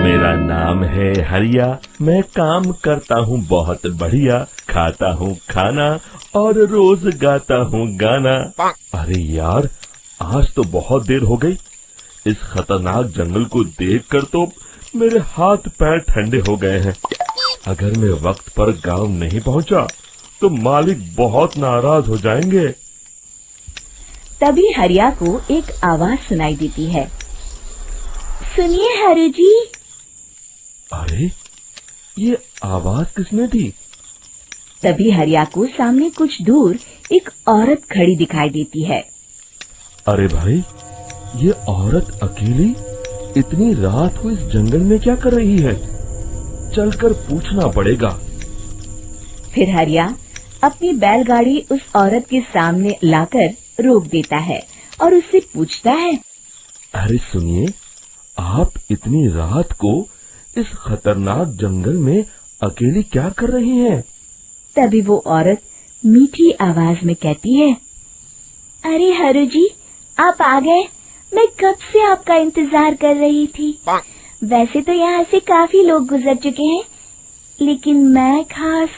मेरा नाम है हरिया, मैं काम करता हूँ बहुत बढ़िया, खाता हूँ खाना और रोज गाता हूँ गाना। अरे यार, आज तो बहुत देर हो गई। इस खतरनाक जंगल को देखकर तो मेरे हाथ पैर ठंडे हो गए हैं। अगर मैं वक्त पर गांव नहीं पहुंचा तो मालिक बहुत नाराज हो जाएंगे। तभी हरिया को एक आवाज सुनाई देती है। सुनिए हरु जी। अरे, ये आवाज किसने दी? तभी हरिया को सामने कुछ दूर एक औरत खड़ी दिखाई देती है। अरे भाई, ये औरत अकेली इतनी रात को इस जंगल में क्या कर रही है? चलकर पूछना पड़ेगा। फिर हरिया अपनी बैलगाड़ी उस औरत के सामने लाकर रोक देता है और उससे पूछता है। अरे सुनिए, आप इतनी रात को इस खतरनाक जंगल में अकेली क्या कर रही हैं? तभी वो औरत मीठी आवाज में कहती है, अरे हरु जी, आप आ गए। मैं कब से आपका इंतजार कर रही थी। वैसे तो यहाँ से काफी लोग गुजर चुके हैं, लेकिन मैं खास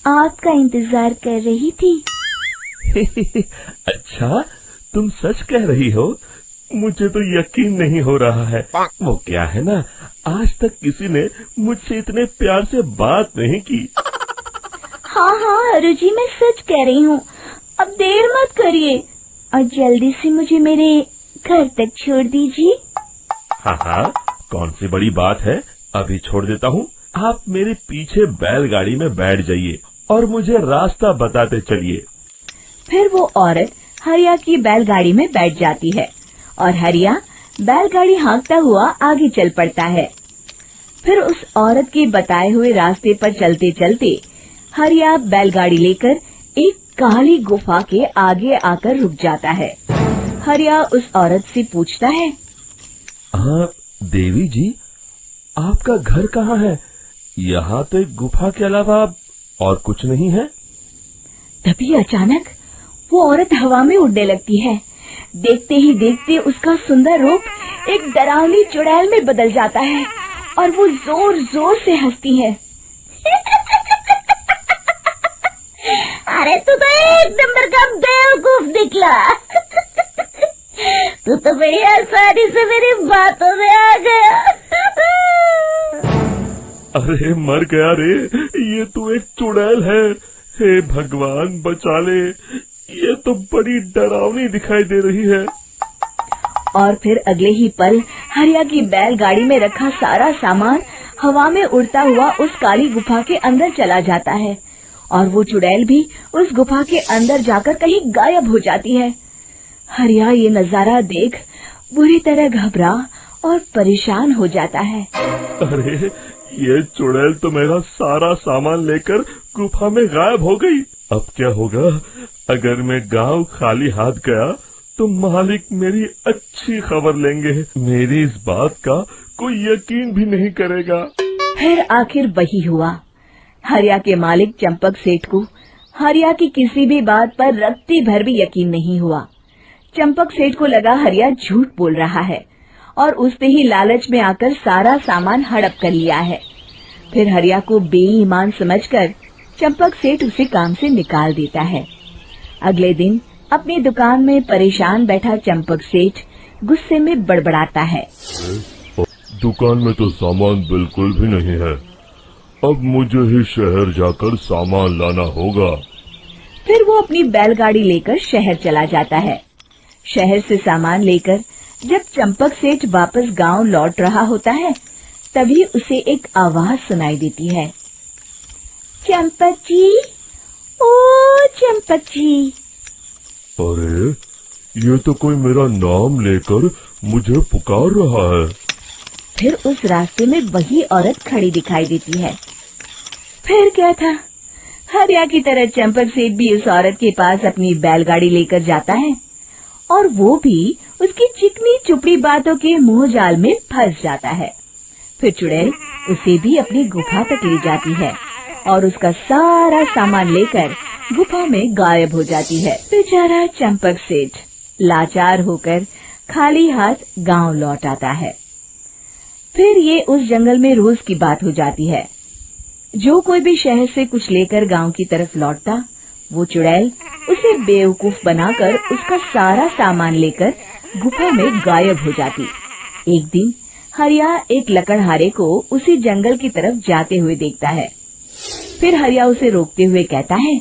आपका इंतजार कर रही थी। अच्छा, तुम सच कह रही हो? मुझे तो यकीन नहीं हो रहा है। वो क्या है ना, आज तक किसी ने मुझसे इतने प्यार से बात नहीं की। हाँ हाँ हरु जी, मैं सच कह रही हूँ। अब देर मत करिए और जल्दी से मुझे मेरे घर तक छोड़ दीजिए। हाँ हाँ, कौन सी बड़ी बात है, अभी छोड़ देता हूँ। आप मेरे पीछे बैलगाड़ी में बैठ जाइए और मुझे रास्ता बताते चलिए। फिर वो औरत हरिया की बैलगाड़ी में बैठ जाती है और हरिया बैलगाड़ी हाँकता हुआ आगे चल पड़ता है। फिर उस औरत के बताए हुए रास्ते पर चलते चलते हरिया बैलगाड़ी लेकर एक काली गुफा के आगे आकर रुक जाता है। हरिया उस औरत से पूछता है, हाँ देवी जी, आपका घर कहाँ है? यहाँ तो एक गुफा के अलावा और कुछ नहीं है। तभी अचानक वो औरत हवा में उड़ने लगती है। देखते ही देखते उसका सुंदर रूप एक डरावनी चुड़ैल में बदल जाता है और वो जोर जोर से हंसती है। अरे तू तो एक नंबर का बेवकूफ निकला। तू तो बड़ी आसानी से मेरी बातों में आ गया। अरे मर गया रे, ये तो एक चुड़ैल है। हे भगवान बचा ले, ये तो बड़ी डरावनी दिखाई दे रही है। और फिर अगले ही पल हरिया की बैलगाड़ी में रखा सारा सामान हवा में उड़ता हुआ उस काली गुफा के अंदर चला जाता है और वो चुड़ैल भी उस गुफा के अंदर जाकर कहीं गायब हो जाती है। हरिया ये नजारा देख बुरी तरह घबरा और परेशान हो जाता है। अरे, ये चुड़ैल तो मेरा सारा सामान लेकर गुफा में गायब हो गई। अब क्या होगा? अगर मैं गांव खाली हाथ गया तो मालिक मेरी अच्छी खबर लेंगे। मेरी इस बात का कोई यकीन भी नहीं करेगा। फिर आखिर वही हुआ। हरिया के मालिक चंपक सेठ को हरिया की किसी भी बात पर रत्ती भर भी यकीन नहीं हुआ। चंपक सेठ को लगा हरिया झूठ बोल रहा है और उसने ही लालच में आकर सारा सामान हड़प कर लिया है। फिर हरिया को बेईमान समझकर चंपक सेठ उसे काम से निकाल देता है। अगले दिन अपनी दुकान में परेशान बैठा चंपक सेठ गुस्से में बड़बड़ाता है। दुकान में तो सामान बिल्कुल भी नहीं है। अब मुझे ही शहर जाकर सामान लाना होगा। फिर वो अपनी बैलगाड़ी लेकर शहर चला जाता है। शहर से सामान लेकर जब चंपक सेठ वापस गांव लौट रहा होता है, तभी उसे एक आवाज सुनाई देती है। चंपक जी, ओ चंपक जी। अरे, ये तो कोई मेरा नाम लेकर मुझे पुकार रहा है। फिर उस रास्ते में वही औरत खड़ी दिखाई देती है। फिर क्या था, हरिया की तरह चंपक सेठ भी उस औरत के पास अपनी बैलगाड़ी लेकर जाता है और वो भी उसकी चिकनी चुपड़ी बातों के मुंह जाल में फंस जाता है। फिर चुड़ैल उसे भी अपनी गुफा तक ले जाती है और उसका सारा सामान लेकर गुफा में गायब हो जाती है। बेचारा चंपक सेठ लाचार होकर खाली हाथ गांव लौट आता है। फिर ये उस जंगल में रोज की बात हो जाती है। जो कोई भी शहर से कुछ लेकर गांव की तरफ लौटता, वो चुड़ैल उसे बेवकूफ बनाकर उसका सारा सामान लेकर गुफा में गायब हो जाती। एक दिन हरिया एक लकड़हारे को उसी जंगल की तरफ जाते हुए देखता है। फिर हरिया उसे रोकते हुए कहता है,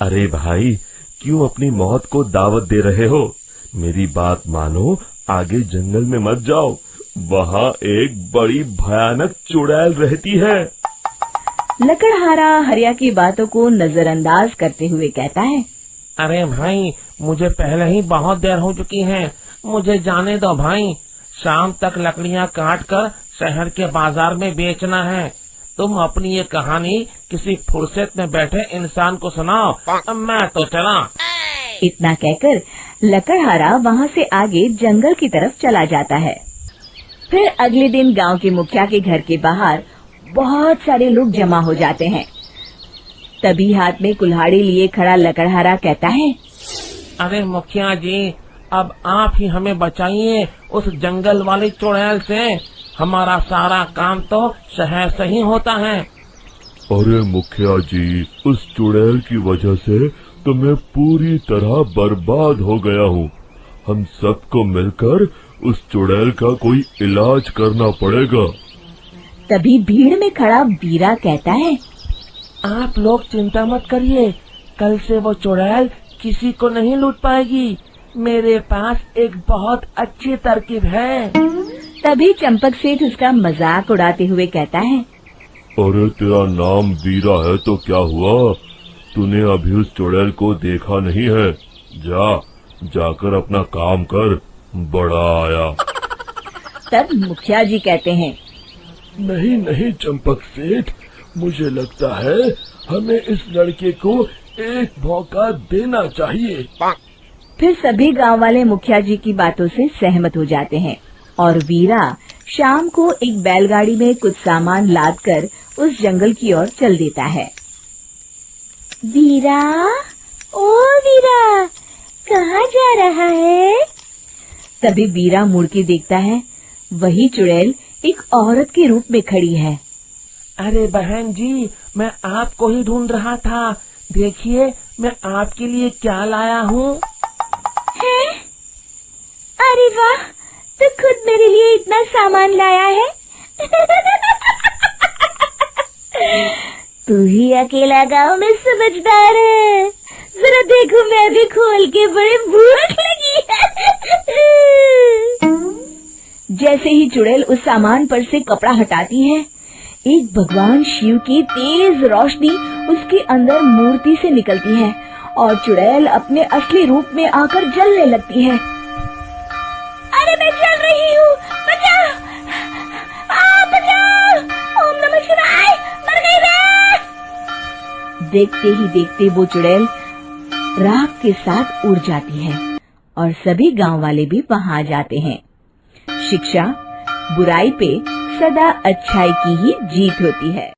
अरे भाई, क्यों अपनी मौत को दावत दे रहे हो? मेरी बात मानो, आगे जंगल में मत जाओ, वहाँ एक बड़ी भयानक चुड़ैल रहती है। लकड़हारा हरिया की बातों को नजरअंदाज करते हुए कहता है, अरे भाई, मुझे पहले ही बहुत देर हो चुकी है, मुझे जाने दो भाई। शाम तक लकड़ियाँ काट कर शहर के बाजार में बेचना है। तुम अपनी ये कहानी किसी फुर्सत में बैठे इंसान को सुनाओ, मैं तो चला। इतना कहकर लकड़हारा वहाँ से आगे जंगल की तरफ चला जाता है। फिर अगले दिन गांव के मुखिया के घर के बाहर बहुत सारे लोग जमा हो जाते हैं। तभी हाथ में कुल्हाड़ी लिए खड़ा लकड़हारा कहता है, अरे मुखिया जी, अब आप ही हमें बचाइए उस जंगल वाली चुड़ैल से। हमारा सारा काम तो शहर से ही होता है। अरे मुखिया जी, उस चुड़ैल की वजह से तो मैं पूरी तरह बर्बाद हो गया हूँ। हम सबको मिलकर उस चुड़ैल का कोई इलाज करना पड़ेगा। तभी भीड़ में खड़ा वीरा कहता है, आप लोग चिंता मत करिए, कल से वो चुड़ैल किसी को नहीं लूट पाएगी। मेरे पास एक बहुत अच्छी तरकीब है। तभी चंपक सेठ उसका मजाक उड़ाते हुए कहता है, अरे तेरा नाम वीरा है तो क्या हुआ? तूने अभी उस चुड़ैल को देखा नहीं है? जाकर अपना काम कर, बड़ा आया। तब मुखिया जी कहते हैं, नहीं नहीं चंपक सेठ, मुझे लगता है हमें इस लड़के को एक मौका देना चाहिए। फिर सभी गांव वाले मुखिया जी की बातों से सहमत हो जाते हैं और वीरा शाम को एक बैलगाड़ी में कुछ सामान लादकर उस जंगल की ओर चल देता है। वीरा, ओ वीरा, कहाँ जा रहा है? तभी वीरा मुड़ के देखता है, वही चुड़ैल एक औरत के रूप में खड़ी है। अरे बहन जी, मैं आपको ही ढूंढ रहा था। देखिए, मैं आपके लिए क्या लाया हूँ। अरे वाह, तो खुद मेरे लिए इतना सामान लाया है। तू ही अकेला गांव में समझदार है। जरा देखो, मैं भी खोल के, बड़े भूख लगी है। जैसे ही चुड़ैल उस सामान पर से कपड़ा हटाती है, एक भगवान शिव की तेज रोशनी उसके अंदर मूर्ति से निकलती है और चुड़ैल अपने असली रूप में आकर जलने लगती है। अरे मैं जल रही हूँ, बचाओ! बचाओ! ओम नमः शिवाय, मर गई मैं! देखते ही देखते वो चुड़ैल राख के साथ उड़ जाती है और सभी गांव वाले भी वहां आ जाते हैं। शिक्षा बुराई पे सदा अच्छाई की ही जीत होती है।